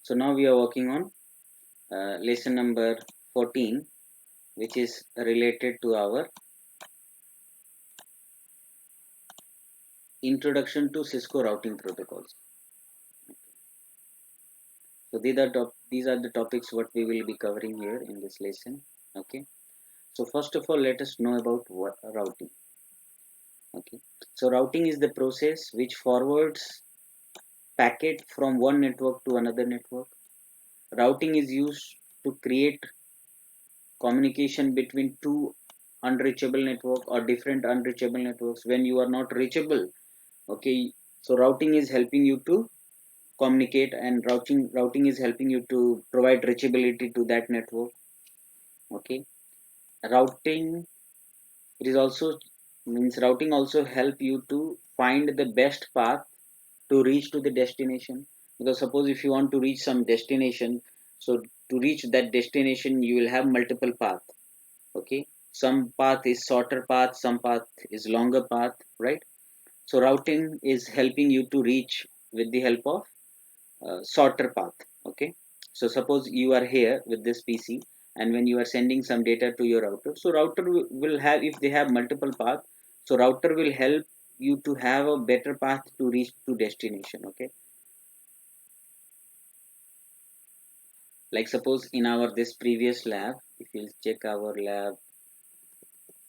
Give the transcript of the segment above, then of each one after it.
So now we are working on lesson number 14, which is related to our introduction to Cisco routing protocols. So these are the topics what we will be covering here in this lesson. Okay. So first of all, let us know about what routing. Okay. So routing is the process which forwards packet from one network to another network. Routing is used to create communication between two unreachable network or different unreachable networks when you are not reachable. Okay, so routing is helping you to communicate, and routing is helping you to provide reachability to that network. Okay, routing, it is also means routing also help you to find the best path to reach to the destination. Because suppose if you want to reach some destination, so to reach that destination you will have multiple paths. Okay, some path is shorter path, some path is longer path, right? So routing is helping you to reach with the help of shorter path. Okay, so suppose you are here with this PC, and when you are sending some data to your router, so router will have, if they have multiple path, so router will help you to have a better path to reach to destination. Okay, like suppose in our this previous lab, if you check our lab,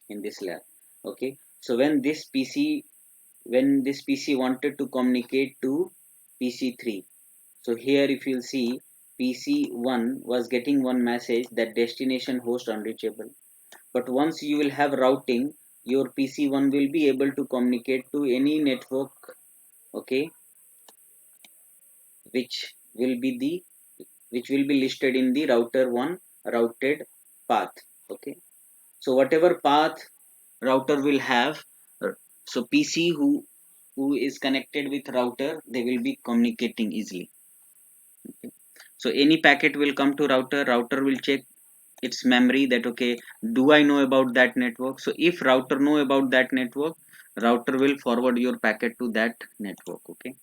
in this lab, okay, so when this PC wanted to communicate to PC3. So here if you'll see, PC1 was getting one message that destination host unreachable. But once you will have routing, your PC1 will be able to communicate to any network, okay, which will be the which will be listed in the router 1 routed path. Okay. So whatever path router will have, so PC who is connected with router, they will be communicating easily. Okay. So any packet will come to router will check its memory that, okay, do I know about that network? So if router know about that network, router will forward your packet to that network. Okay.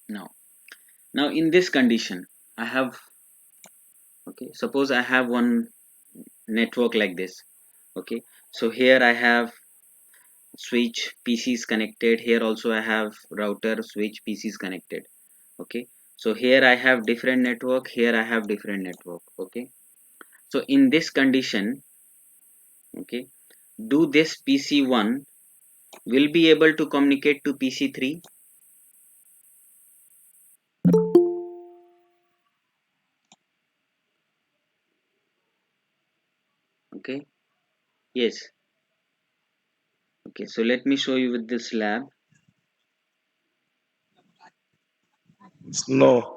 Now in this condition, I have, okay, suppose I have one network like this. Okay, so here I have switch PCs connected, here also I have router switch PCs connected. Okay, so here I have different network, here I have different network. Okay, so in this condition, okay, do this PC1 will be able to communicate to PC3? Okay, yes. Okay, so let me show you with this lab. No,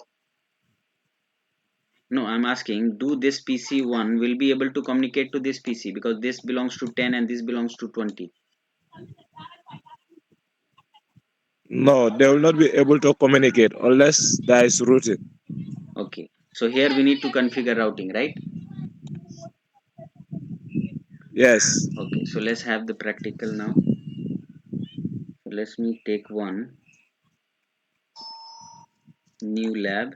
No, I'm asking, do this PC1 will be able to communicate to this PC, because this belongs to 10 and this belongs to 20. no, they will not be able to communicate unless there is routing. Okay, so here we need to configure routing, right? Yes. Okay, so let's have the practical now. So let me take one new lab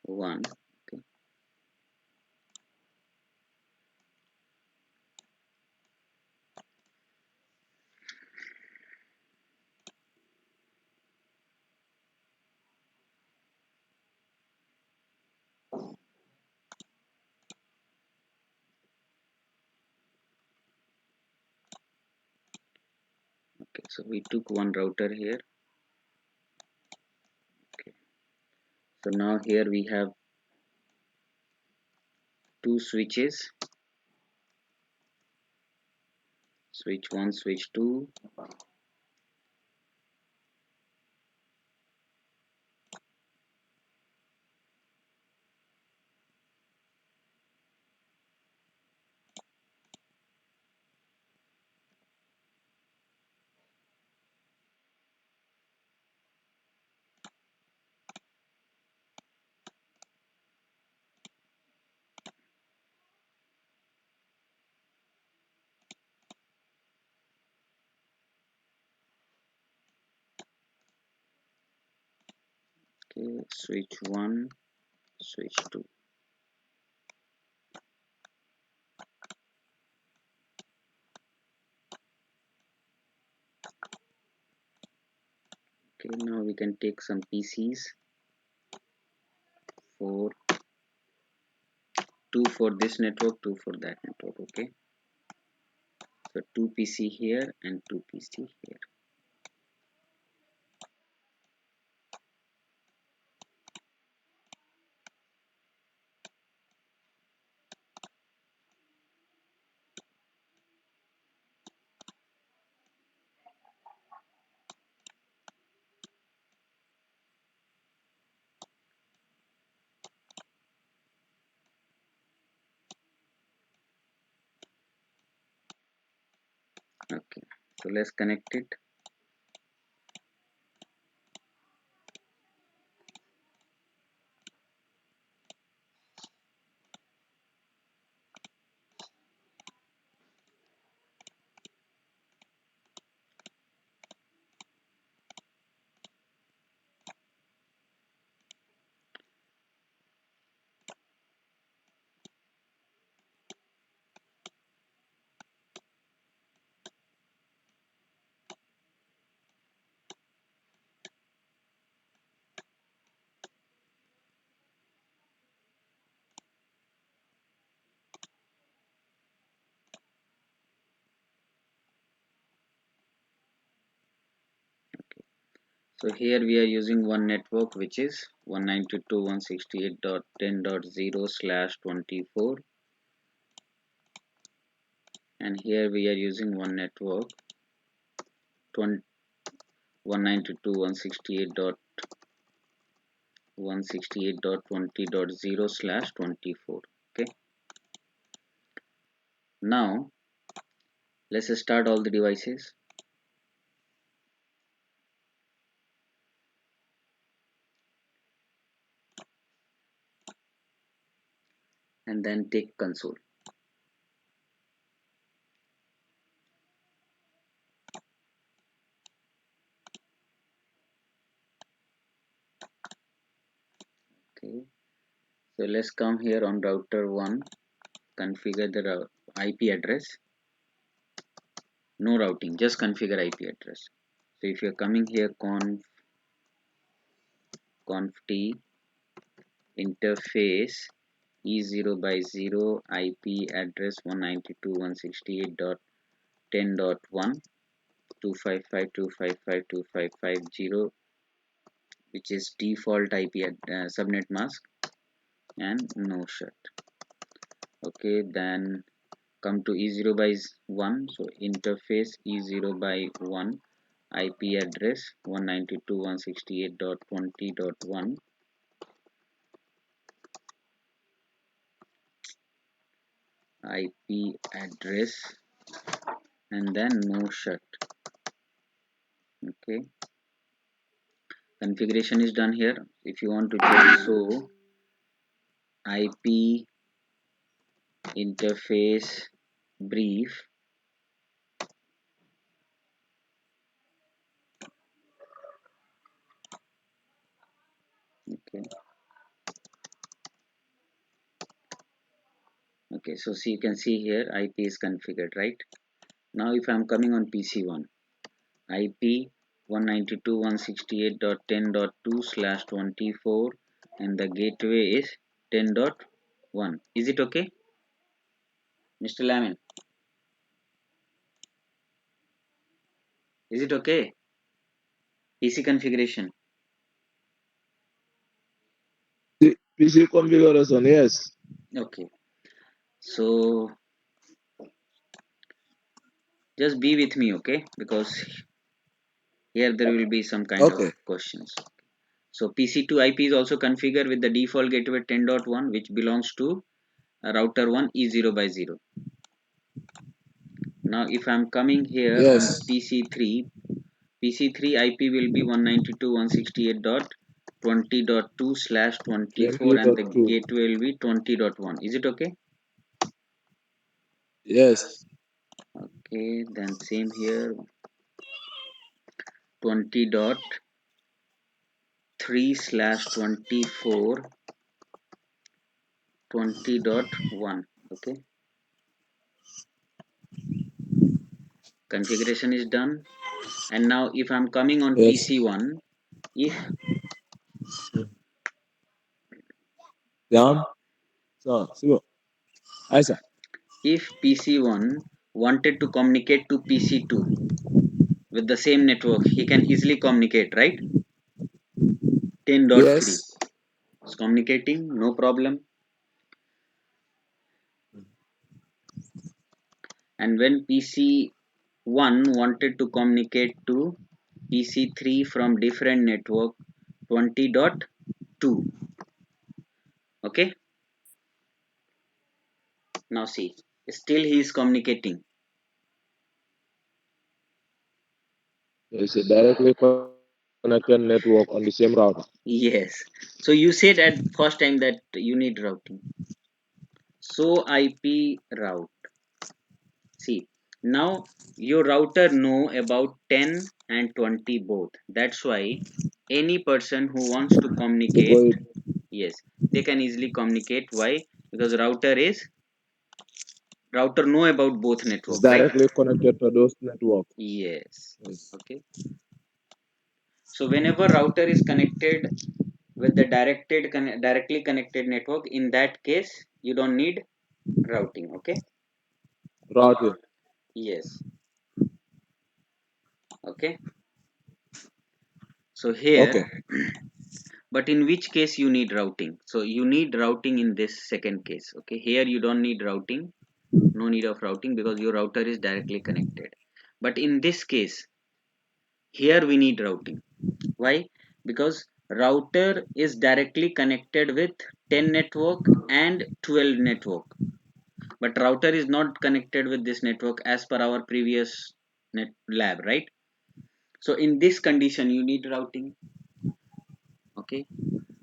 1. Okay. Okay, so we took one router here. Okay, so now here we have two switches, switch 1, switch 2. Okay, switch 1, switch 2. Okay, now we can take some PCs for 2 for this network, 2 for that network. Okay, so 2 PC here and 2 PC here. Okay, so let's connect it. So here we are using one network, which is 192.168.10.0/24, and here we are using one network 192.168.168.20.0/24. Okay, now let's start all the devices and then take console. Okay, so let's come here on router 1, configure the IP address. No routing, just configure IP address. So if you're coming here, conf t interface E0/0 IP address 192.168.10.1 255.255.255.0, which is default IP subnet mask, and no shut. Okay, then come to E0/1. So interface E0/1 IP address 192.168.20.1 IP address, and then no shut. Okay, configuration is done here. If you want to just show IP interface brief, okay, okay, so see, you can see here IP is configured, right? Now if I'm coming on PC1, IP 192.168.10.2/24, and the gateway is 10.1. Is it okay, Mr. Lamin? Is it okay? PC configuration. PC configuration, yes. Okay, so just be with me, okay? Because here there will be some kind of Okay. questions. So PC2 IP is also configured with the default gateway 10.1, which belongs to router 1 E0/0. Now if I'm coming here on Yes. PC3, PC3 IP will be 192.168.20.2/24, and the 20.2. gateway will be 20.1. Is it okay? Yes. Okay, then same here, 20.3 3/24 20.1. Okay, configuration is done. And now if I'm coming on Yes. PC1, if Down. So, see. Isa. PC1 wanted to communicate to PC2 with the same network, he can easily communicate, right? 10.3. Yes. It's communicating, no problem. And when PC1 wanted to communicate to PC3 from different network 20.2. Okay, now see, still he is communicating. It's a directly connected network on the same router. Yes, so you said at first time that you need routing, so IP route. See, now your router know about 10 and 20 both. That's why any person who wants to communicate, Because yes, they can easily communicate. Why? Because router know about both it's network, right? directly connected to those networks. Yes. Yes. Okay. So whenever router is connected with the directly connected network, in that case you don't need routing. Okay. Routing. Yes. Okay. So here, Okay. but in which case you need routing? So you need routing in this second case. Okay. Here you don't need routing. No need of routing because your router is directly connected. But in this case, here we need routing. Why? Because router is directly connected with 10 network and 12 network, but router is not connected with this network as per our previous lab, right? So in this condition you need routing. Okay,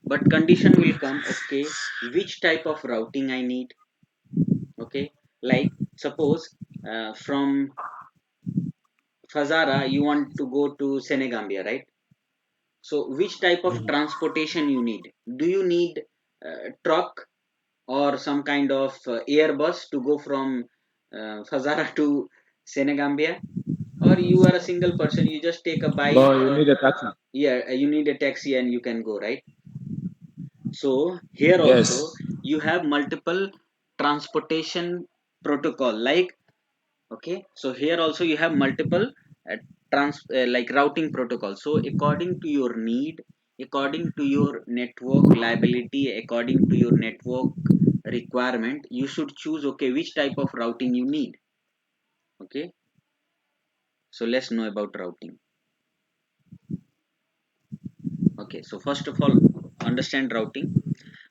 but condition will come, okay, which type of routing I need. Okay, like suppose from Fazara you want to go to Senegambia, right? So which type of Mhm. transportation you need? Do you need truck or some kind of airbus to go from Fazara to Senegambia? Or you are a single person, you just take a No, bike, you or need a taxi. yeah, you need a taxi and you can go, right? So here Yes. also you have multiple transportation protocol, like, okay, so here also you have multiple like routing protocol. So according to your need, according to your network liability, according to your network requirement, you should choose, okay, which type of routing you need. Okay, so let's know about routing. Okay, so first of all, understand routing.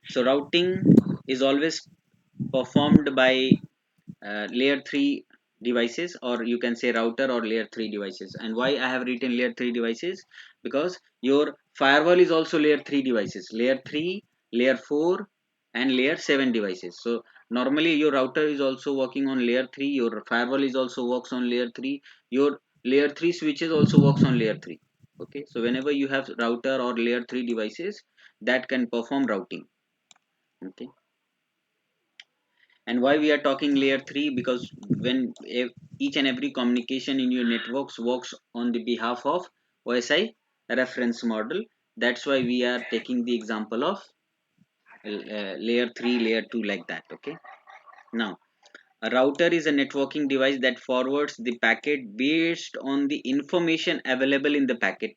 So routing is always performed by layer 3 devices, or you can say router or layer 3 devices. And why I have written layer 3 devices? Because your firewall is also layer 3 devices, layer 3, layer 4 and layer 7 devices. So normally your router is also working on layer 3, your firewall is also works on layer 3, your layer 3 switches also works on layer 3. Okay, so whenever you have router or layer 3 devices that can perform routing. Okay, and why we are talking layer 3? Because when each and every communication in your networks works on the behalf of OSI reference model, that's why we are taking the example of layer 3, layer 2, like that. Okay, now a router is a networking device that forwards the packet based on the information available in the packet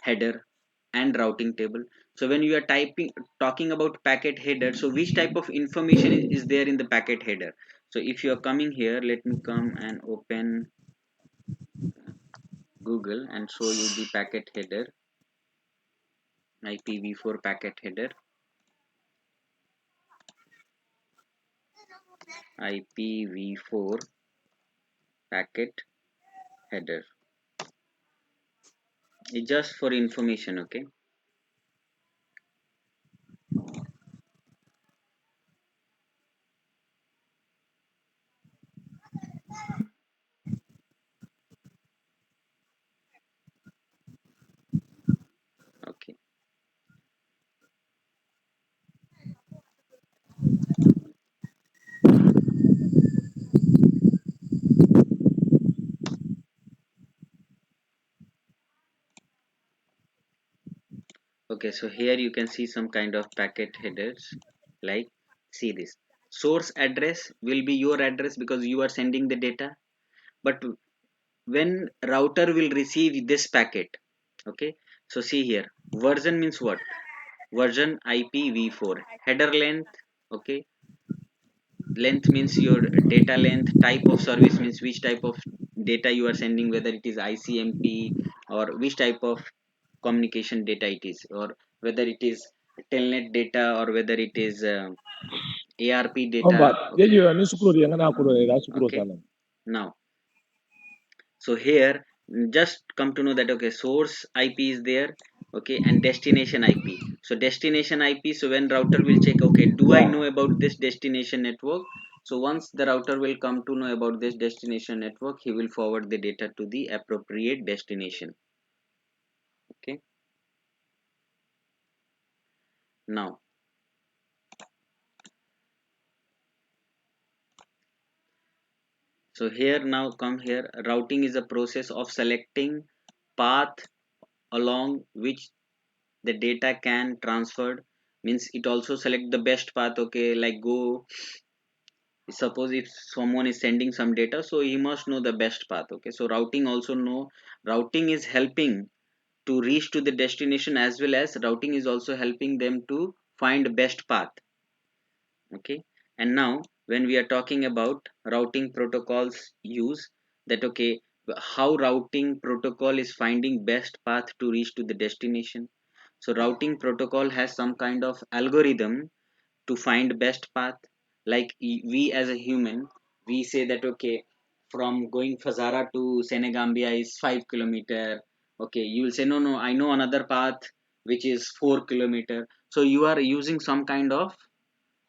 header and routing table. So when you are talking about packet header, so which type of information is there in the packet header? So if you are coming here, let me come and open Google and show you the packet header, IPv4 packet header, IPv4 packet header. It's just for information. Okay, Okay, so here you can see some kind of packet headers, like, see this. Source address will be your address because you are sending the data. But when router will receive this packet, okay, so see here, version means what? Version IPv4. Header length, okay, length means your data length. Type of service means which type of data you are sending, whether it is ICMP or which type of communication data it is, or whether it is telnet data or whether it is ARP data. Combat. Okay, Jadi ni sukuru dia ngana aku ni dah sukuru okay. sana. Now, so here just come to know that, okay, source IP is there, okay, and destination IP. So destination IP, so when router will check, okay, do I Ya. know about this destination network? So once the router will come to know about this destination network, he will forward the data to the appropriate destination. Okay, now, so here, now come here, routing is a process of selecting path along which the data can transferred. Means it also select the best path, okay, like go, suppose if someone is sending some data, so he must know the best path. Okay, so routing also know, routing is helping to reach to the destination, as well as routing is also helping them to find best path. Okay, and now when we are talking about routing protocols use, that, okay, how routing protocol is finding best path to reach to the destination. So routing protocol has some kind of algorithm to find best path. Like we as a human, we say that, okay, from going Fazara to Senegambia is 5 kilometer. Okay, you will say, no, no, I know another path which is 4 kilometer. So you are using some kind of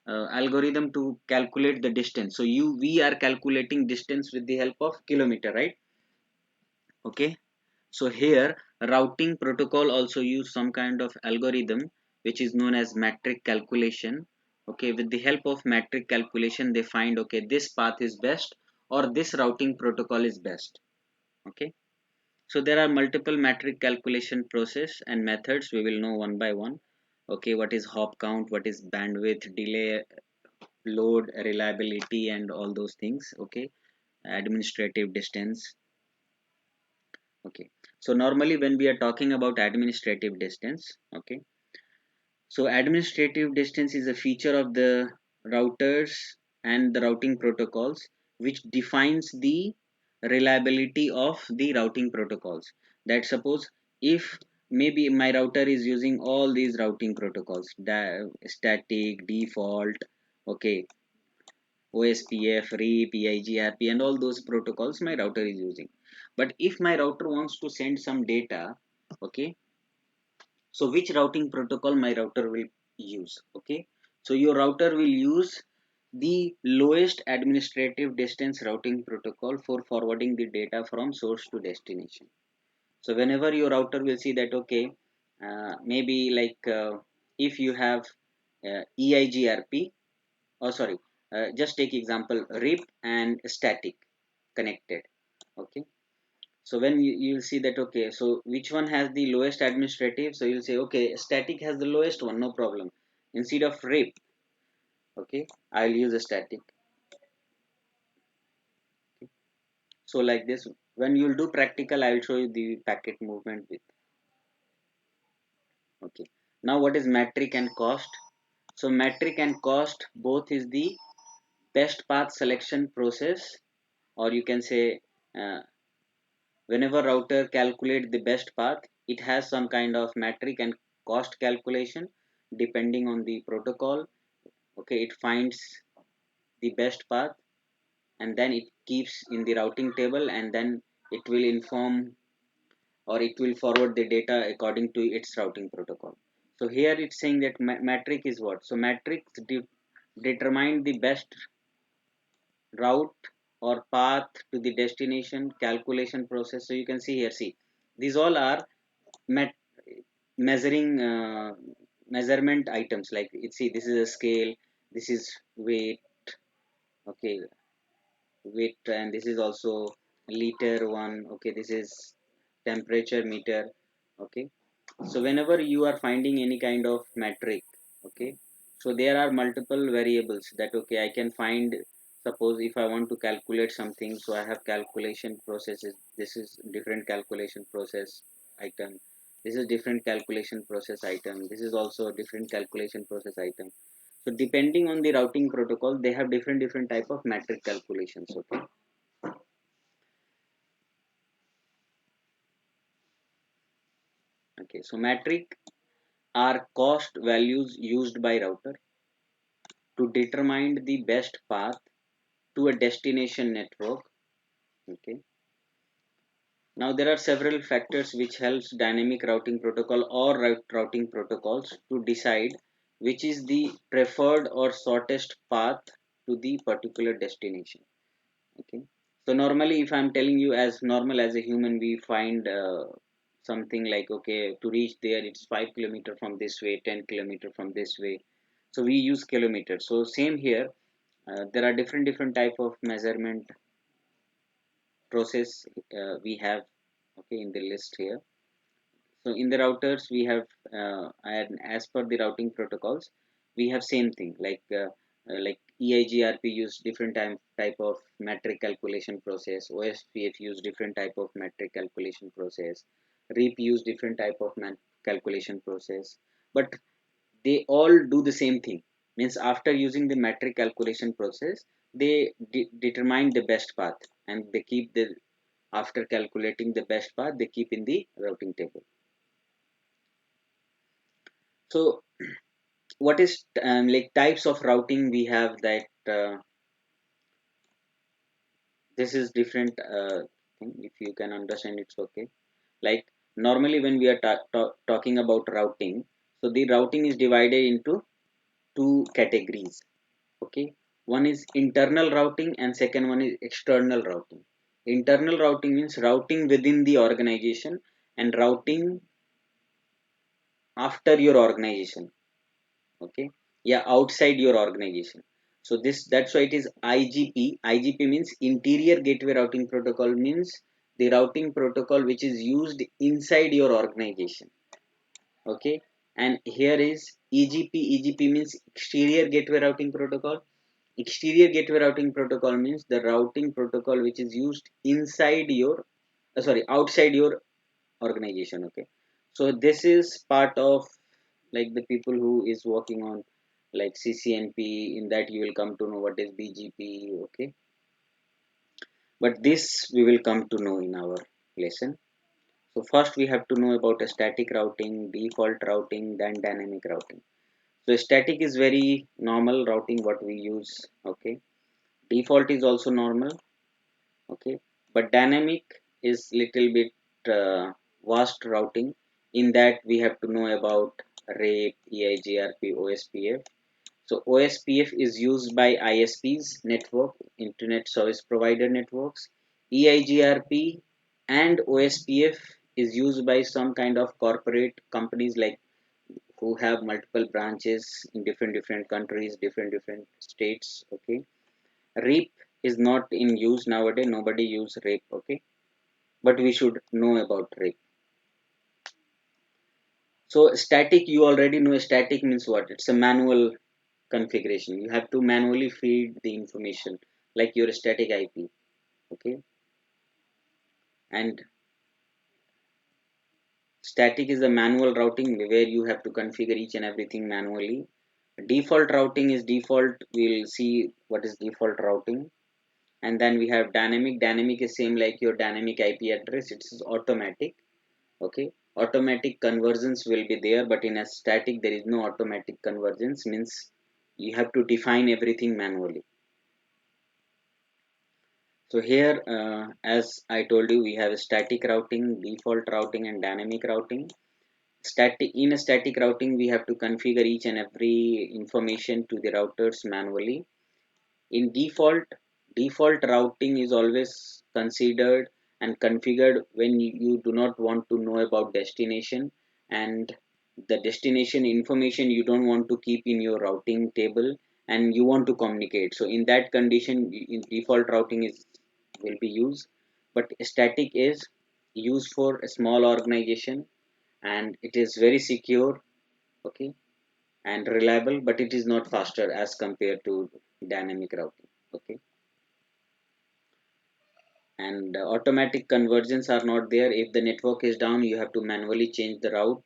algorithm to calculate the distance. So we are calculating distance with the help of kilometer, right? Okay, so here routing protocol also use some kind of algorithm which is known as metric calculation. Okay, with the help of metric calculation they find, okay, this path is best or this routing protocol is best. Okay, so there are multiple metric calculation process and methods, we will know one by one. Okay, what is hop count, what is bandwidth, delay, load, reliability, and all those things. Okay, administrative distance. Okay, so normally when we are talking about administrative distance, okay, so administrative distance is a feature of the routers and the routing protocols which defines the reliability of the routing protocols. That suppose if maybe my router is using all these routing protocols, static, default, okay, OSPF, REAP, EIGRP, and all those protocols my router is using. But if my router wants to send some data, okay, so which routing protocol my router will use? Okay, so your router will use the lowest administrative distance routing protocol for forwarding the data from source to destination. So whenever your router will see that, okay, maybe like if you have EIGRP, oh sorry, just take example RIP and static connected. Okay, so when you'll see that, okay, so which one has the lowest administrative, so you'll say, okay, static has the lowest one, no problem, instead of RIP. Okay, I'll use a static. So like this, when you'll do practical, I will show you the packet movement with. Okay, now what is metric and cost? So metric and cost both is the best path selection process, or you can say, uh, whenever router calculate the best path, it has some kind of metric and cost calculation depending on the protocol. Okay, it finds the best path and then it keeps in the routing table, and then it will inform or it will forward the data according to its routing protocol. So here it's saying that metric is what? So metrics determine the best route or path to the destination calculation process. So you can see here, see, these all are met measuring measurement items, like it, see, this is a scale, this is weight, okay, weight, and this is also liter one, okay, this is temperature meter. Okay, So whenever you are finding any kind of metric, okay, so there are multiple variables that, okay, I can find. Suppose if I want to calculate something, so I have calculation processes. This is different calculation process item, this is different calculation process item, this is also a different calculation process item. So depending on the routing protocol, they have different type of metric calculations. Okay, okay, so metric are cost values used by router to determine the best path to a destination network. Okay, now there are several factors which helps dynamic routing protocol or routing protocols to decide which is the preferred or shortest path to the particular destination. Okay, so normally if I'm telling you, as normal as a human, we find something like, okay, to reach there it's 5 kilometer from this way, 10 kilometer from this way, so we use kilometers. So same here, there are different type of measurement process we have, okay, in the list here. So in the routers we have, and as per the routing protocols, we have same thing like EIGRP use different type of metric calculation process, OSPF use different type of metric calculation process, REAP use different type of calculation process, but they all do the same thing. Means after using the metric calculation process, they determine the best path, and they keep the, after calculating the best path, they keep in the routing table. So what is like types of routing we have, that this is different thing. If you can understand, it's okay. Like normally when we are talking about routing, so the routing is divided into two categories. Okay, one is internal routing and second one is external routing. Internal routing means routing within the organization, and routing after your organization. Okay, yeah, outside your organization. So this, that's why it is IGP means interior gateway routing protocol, means the routing protocol which is used inside your organization. Okay, and here is EGP means exterior gateway routing protocol. Exterior gateway routing protocol means the routing protocol which is used inside your, sorry, outside your organization. Okay, so this is part of like the people who is working on like CCNP. In that you will come to know what is BGP. Okay, but this we will come to know in our lesson. So first we have to know about a static routing, default routing, then dynamic routing. So static is very normal routing what we use. Okay, default is also normal. Okay, but dynamic is little bit vast routing. In that we have to know about RAPE, EIGRP, OSPF. So OSPF is used by ISPs network, internet service provider networks. EIGRP and OSPF is used by some kind of corporate companies, like who have multiple branches in different countries, different states. Okay, REAP is not in use nowadays. Nobody use RAPE. Okay, but we should know about RAPE. So static, you already know static means what? It's a manual configuration. You have to manually feed the information like your static IP. Okay, and static is a manual routing where you have to configure each and everything manually. Default routing is default. We'll see what is default routing. And then we have dynamic is same like your dynamic IP address. It's automatic. Okay, automatic conversions will be there, but in a static there is no automatic convergence, means you have to define everything manually. So here, as I told you, we have static routing, default routing, and dynamic routing. Static, in a static routing we have to configure each and every information to the routers manually. In default routing is always considered and configured when you do not want to know about destination, and the destination information you don't want to keep in your routing table, and you want to communicate. So in that condition, in default routing is will be used. But static is used for a small organization, and it is very secure, okay, and reliable, but it is not faster as compared to dynamic routing, okay. And automatic conversions are not there. If the network is down, you have to manually change the route,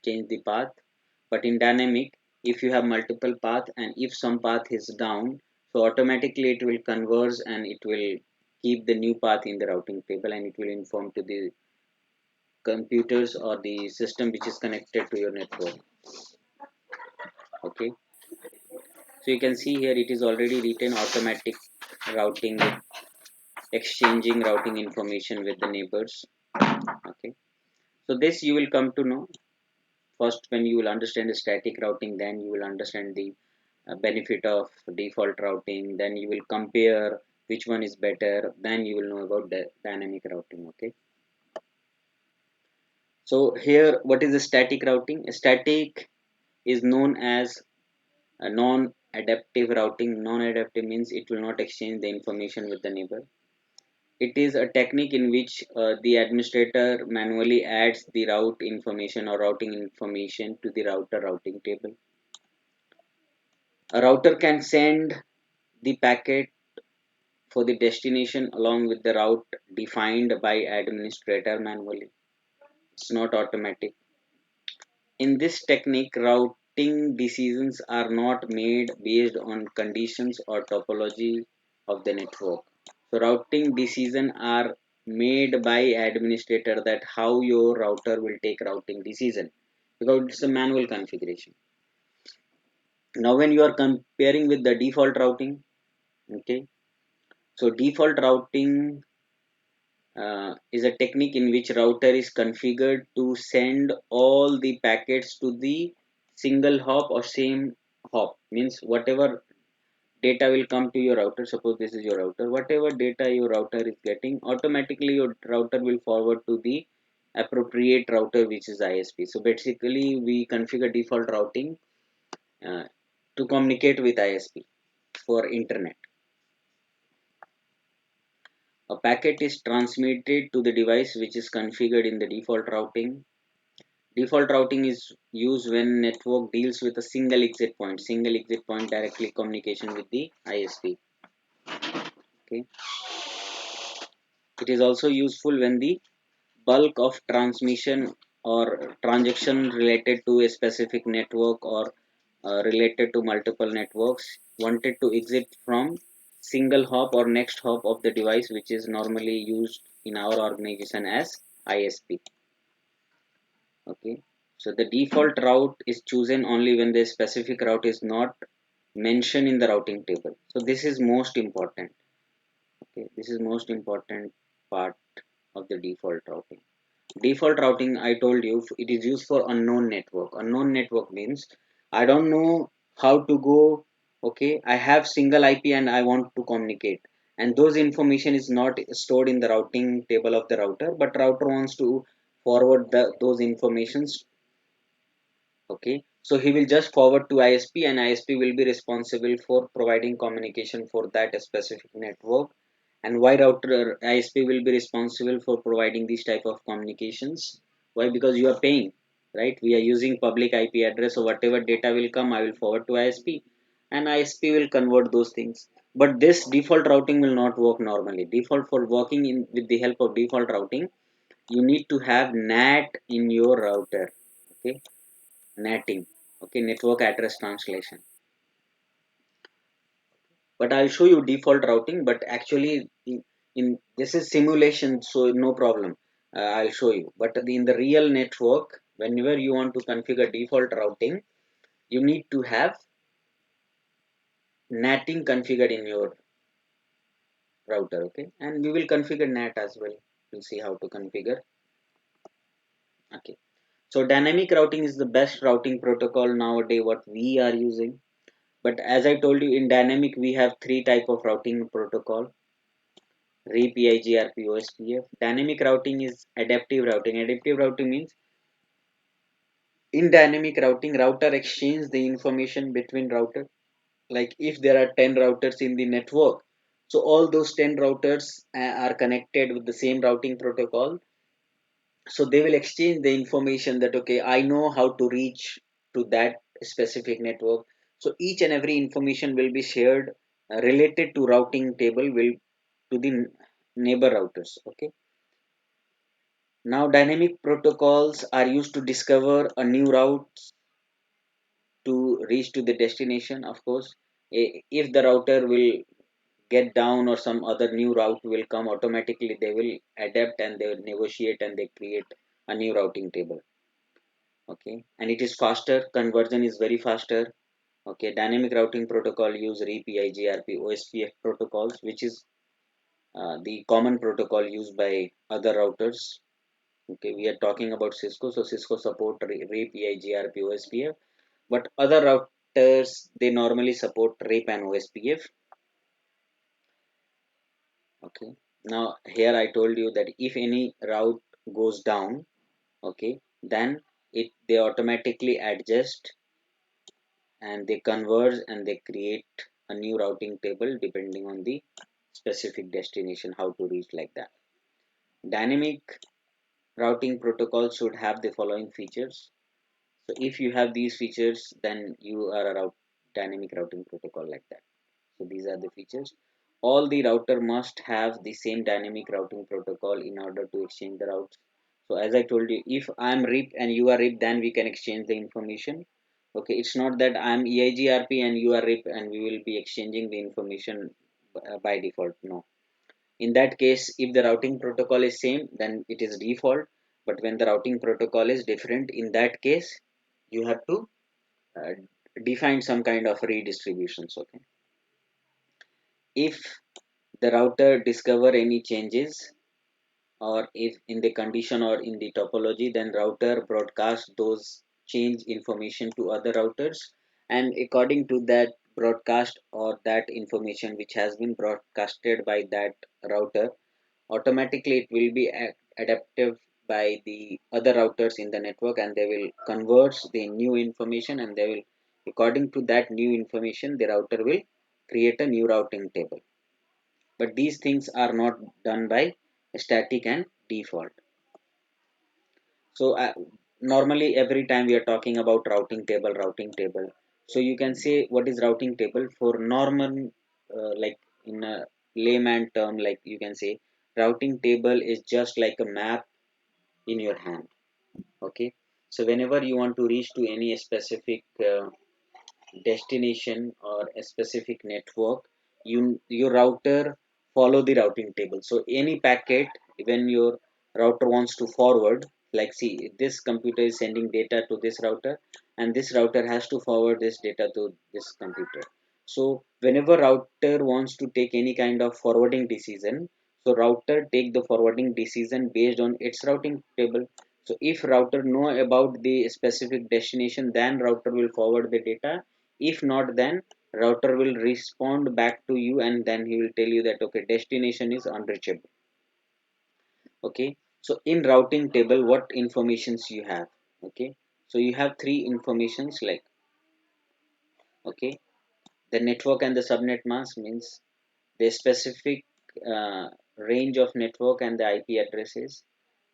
change the path. But in dynamic, if you have multiple path and if some path is down, so automatically it will converge and it will keep the new path in the routing table, and it will inform to the computers or the system which is connected to your network, okay. So you can see here it is already written automatic routing with exchanging routing information with the neighbors, okay. So this you will come to know first when you will understand the static routing, then you will understand the benefit of default routing, then you will compare which one is better, then you will know about the dynamic routing, okay. So here what is the static routing? Static is known as a non-adaptive routing. Non-adaptive means it will not exchange the information with the neighbor. It is a technique in which the administrator manually adds the route information or routing information to the router routing table. A router can send the packet for the destination along with the route defined by administrator manually. It's not automatic. In this technique, routing decisions are not made based on conditions or topology of the network. So routing decisions are made by administrator that how your router will take routing decision, because it's a manual configuration. Now when you are comparing with the default routing, okay, so default routing is a technique in which router is configured to send all the packets to the single hop or same hop, means whatever data will come to your router, suppose this is your router, whatever data your router is getting, automatically your router will forward to the appropriate router, which is ISP. So basically we configure default routing uh, to communicate with ISP for internet. A packet is transmitted to the device which is configured in the default routing. Default routing is used when network deals with a single exit point directly communication with the ISP. Okay. It is also useful when the bulk of transmission or transaction related to a specific network or related to multiple networks wanted to exit from single hop or next hop of the device, which is normally used in our organization as ISP. Okay, so the default route is chosen only when the specific route is not mentioned in the routing table. So this is most important. Okay, this is most important part of the default routing. Default routing, I told you, it is used for unknown network. Unknown network means I don't know how to go. Okay, I have single IP and I want to communicate, and those information is not stored in the routing table of the router, but router wants to forward those informations. Okay, so he will just forward to ISP, and ISP will be responsible for providing communication for that specific network. And why router ISP will be responsible for providing these type of communications? Why? Because you are paying, right? We are using public IP address, so whatever data will come, I will forward to ISP, and ISP will convert those things. But this default routing will not work normally. Default for working in with the help of default routing, you need to have NAT in your router. Okay, NATing, okay, network address translation. But I'll show you default routing, but actually in this is simulation, so no problem. I'll show you, but in the real network, whenever you want to configure default routing, you need to have NATing configured in your router, okay, and we will configure NAT as well. We'll see how to configure. Okay, so dynamic routing is the best routing protocol nowadays what we are using. But as I told you, in dynamic we have three type of routing protocol: REP, IGRP, OSPF. Dynamic routing is adaptive routing. Adaptive routing means in dynamic routing, router exchange the information between router. Like if there are 10 routers in the network, so all those 10 routers are connected with the same routing protocol. So they will exchange the information that, okay, I know how to reach to that specific network. So each and every information will be shared, related to routing table will to the neighbor routers. Okay. Now dynamic protocols are used to discover a new route to reach to the destination. Of course, if the router will get down or some other new route will come, automatically they will adapt and they will negotiate and they create a new routing table. Okay, and it is faster, conversion is very faster. Okay, dynamic routing protocol use REP, IGRP, OSPF protocols, which is the common protocol used by other routers. Okay, we are talking about Cisco, so Cisco support REP, IGRP, OSPF, but other routers they normally support REP and OSPF. Okay, now here I told you that if any route goes down, okay, then they automatically adjust and they converge and they create a new routing table depending on the specific destination, how to reach, like that. Dynamic routing protocol should have the following features. So if you have these features, then you are a dynamic routing protocol, like that. So these are the features. All the router must have the same dynamic routing protocol in order to exchange the routes. So as I told you, if I'm RIP and you are RIP, then we can exchange the information. Okay, it's not that I'm EIGRP and you are RIP and we will be exchanging the information by default. No. In that case, if the routing protocol is same, then it is default. But when the routing protocol is different, in that case, you have to uh, define some kind of redistributions. Okay, if the router discover any changes or if in the condition or in the topology, then router broadcast those change information to other routers, and according to that broadcast or that information which has been broadcasted by that router, automatically it will be adaptive by the other routers in the network, and they will converge the new information, and they will, according to that new information, the router will create a new routing table. But these things are not done by static and default. So normally every time we are talking about routing table, so you can say what is routing table for normal, like in a layman term, like you can say routing table is just like a map in your hand. Okay, so whenever you want to reach to any specific destination or a specific network, your router follow the routing table. So any packet, when your router wants to forward, like see this computer is sending data to this router, and this router has to forward this data to this computer. So whenever router wants to take any kind of forwarding decision, so router take the forwarding decision based on its routing table. So if router know about the specific destination, then router will forward the data. If not, then router will respond back to you, and then he will tell you that, okay, destination is unreachable. Okay, so in routing table, what informations you have? Okay, so you have three informations, like, okay, the network and the subnet mask means the specific uh, range of network and the IP addresses.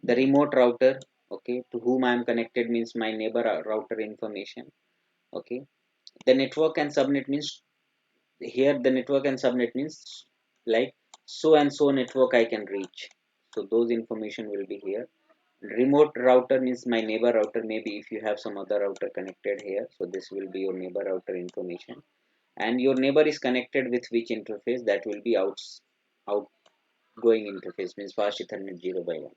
The remote router, okay, to whom I am connected, means my neighbor router information. Okay, the network and subnet means, here the network and subnet means, like, so and so network I can reach. So those information will be here. Remote router means my neighbor router, maybe if you have some other router connected here, so this will be your neighbor router information. And your neighbor is connected with which interface, that will be outgoing interface, means fast ethernet 0 by 1.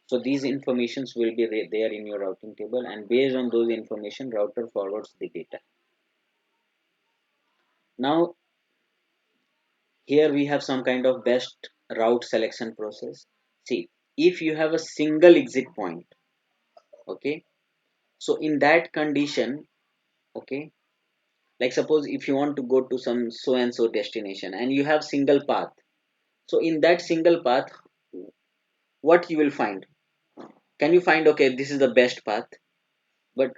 So these informations will be there in your routing table, and based on those information, router forwards the data. Now here we have some kind of best route selection process. See, if you have a single exit point, okay, so in that condition, okay, like suppose if you want to go to some so and so destination and you have single path, so in that single path, what you will find, can you find, okay, this is the best path, but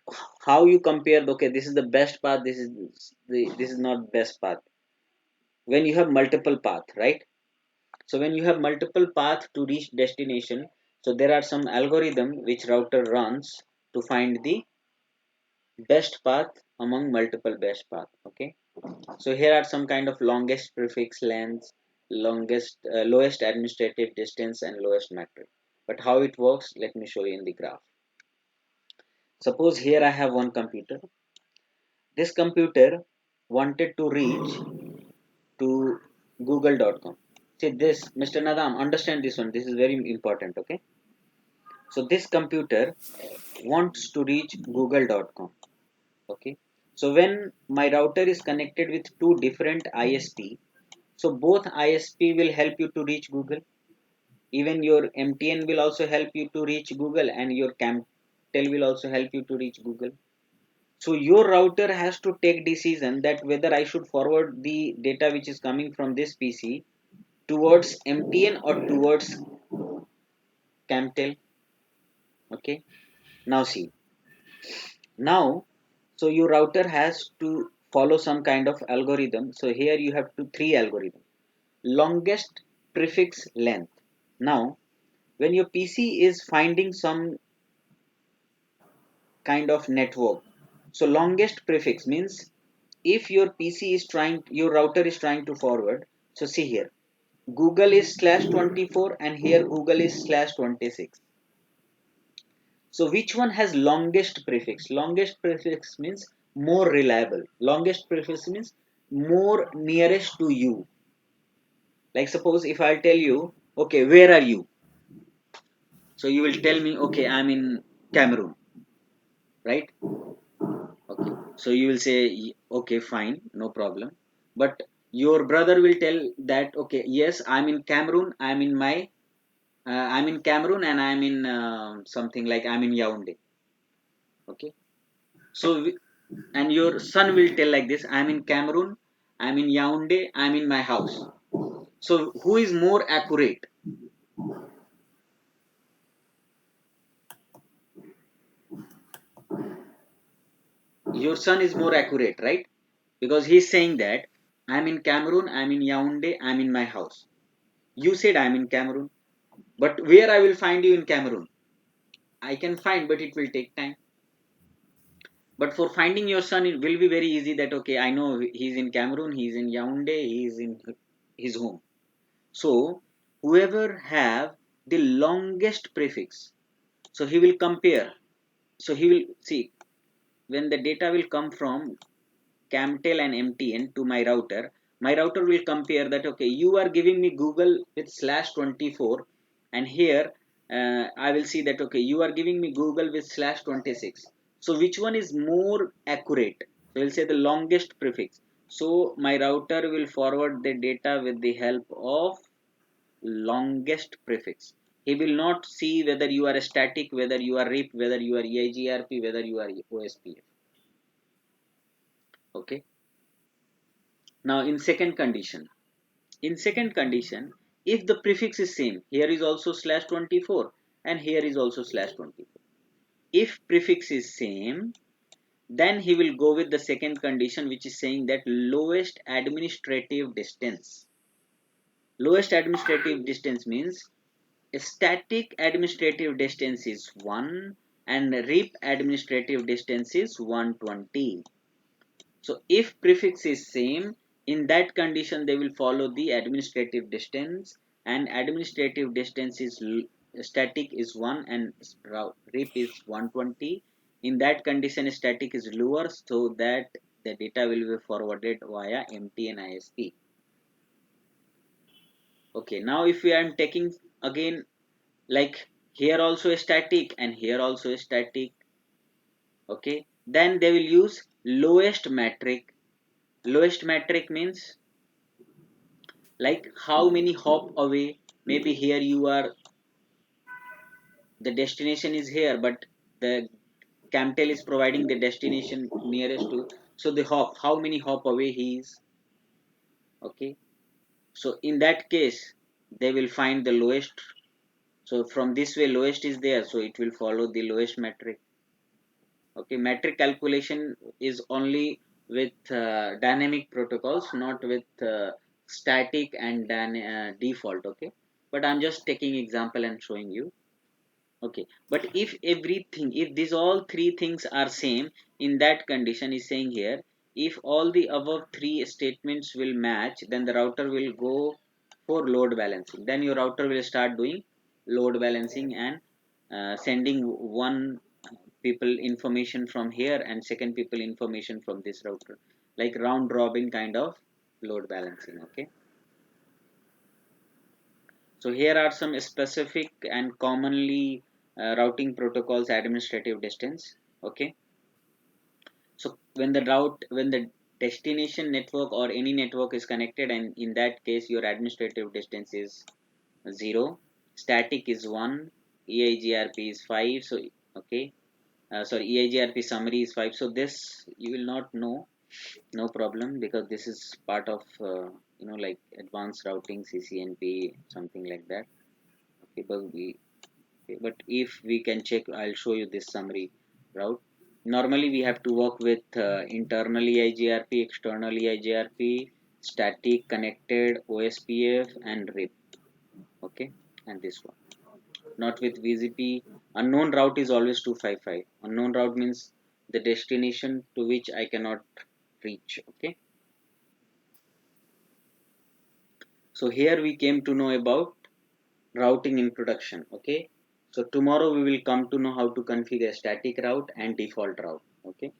how you compare, okay, this is the best path, this is not best path, when you have multiple path, right? So when you have multiple path to reach destination, So there are some algorithm which router runs to find the best path among multiple best path. Okay, so here are some kind of longest prefix length, longest lowest administrative distance, and lowest metric. But how it works, let me show you in the graph. Suppose here I have one computer. This computer wanted to reach to google.com. See this, Mr. Nadam, understand this one. This is very important. Okay, so this computer wants to reach google.com. Okay, so when my router is connected with two different ISP, so both ISP will help you to reach Google. Even your MTN will also help you to reach Google, and your Camtel will also help you to reach Google. So your router has to take decision that whether I should forward the data which is coming from this PC towards MTN or towards Camtel. Okay, now see, now, so your router has to follow some kind of algorithm. So here you have three algorithms. Longest prefix length. Now when your PC is finding some kind of network, so longest prefix means if your PC is trying, your router is trying to forward. So see here, Google is /24 and here Google is /26. So which one has longest prefix? Longest prefix means more reliable. Longest prefix means more nearest to you. Like suppose if I'll tell you, okay, where are you? So you will tell me, okay, I'm in Cameroon, right? Okay. So you will say, okay, fine, no problem. But your brother will tell that, okay, yes, I'm in Cameroon. I'm in Cameroon and I'm in something like I'm in Yaoundé. Okay. So and your son will tell like this, I'm in Cameroon, I'm in Yaoundé, I'm in my house. So who is more accurate? Your son is more accurate, right? Because he's saying that I'm in Cameroon, I'm in Yaoundé, I'm in my house. You said I'm in Cameroon, but where I will find you in Cameroon? I can find, but it will take time. But for finding your son, it will be very easy that, okay, I know he's in Cameroon, he's in Yaoundé, he's in his home. So whoever have the longest prefix, so he will compare. So he will see when the data will come from Camtel and MTN to my router will compare that, okay, you are giving me Google with /24, and here I will see that, okay, you are giving me Google with /26. So which one is more accurate? So we'll say the longest prefix. So my router will forward the data with the help of longest prefix. He will not see whether you are static, whether you are RIP, whether you are EIGRP, whether you are OSPF. Okay. Now in second condition, if the prefix is same, here is also /24 and here is also /24. If prefix is same, then he will go with the second condition, which is saying that lowest administrative distance. Lowest administrative distance means static administrative distance is 1 and RIP administrative distance is 120. So if prefix is same, in that condition they will follow the administrative distance, and administrative distance is static is 1 and RIP is 120. In that condition static is lower, so that the data will be forwarded via MTN ISP. Okay, now if we are taking again, like here also a static and here also a static, okay, then they will use lowest metric. Lowest metric means like how many hop away. Maybe here you are, the destination is here, but the Camtel is providing the destination nearest to, so the hop, how many hop away he is. Okay, so in that case they will find the lowest. So from this way lowest is there, so it will follow the lowest metric. Okay, metric calculation is only with dynamic protocols, not with static and default. Okay, but I'm just taking example and showing you. Okay, but if everything, if these all three things are same, in that condition is saying here, if all the above three statements will match, then the router will go for load balancing. Then your router will start doing load balancing and sending one people information from here and second people information from this router, like round robin kind of load balancing. Okay, so here are some specific and commonly routing protocols administrative distance. Okay, so when the destination network or any network is connected, and in that case your administrative distance is 0, static is 1, EIGRP is 5. So okay, sorry, EIGRP summary is 5. So this you will not know, no problem, because this is part of like advanced routing, CCNP, something like that. Okay, but but if we can check, I'll show you this summary route. Normally we have to work with internal EIGRP, external EIGRP, static, connected, OSPF and RIP. Okay, and this one not with VZP. Unknown route is always 255. Unknown route means the destination to which I cannot reach. Okay, so here we came to know about routing introduction. Okay, so tomorrow we will come to know how to configure static route and default route. Okay,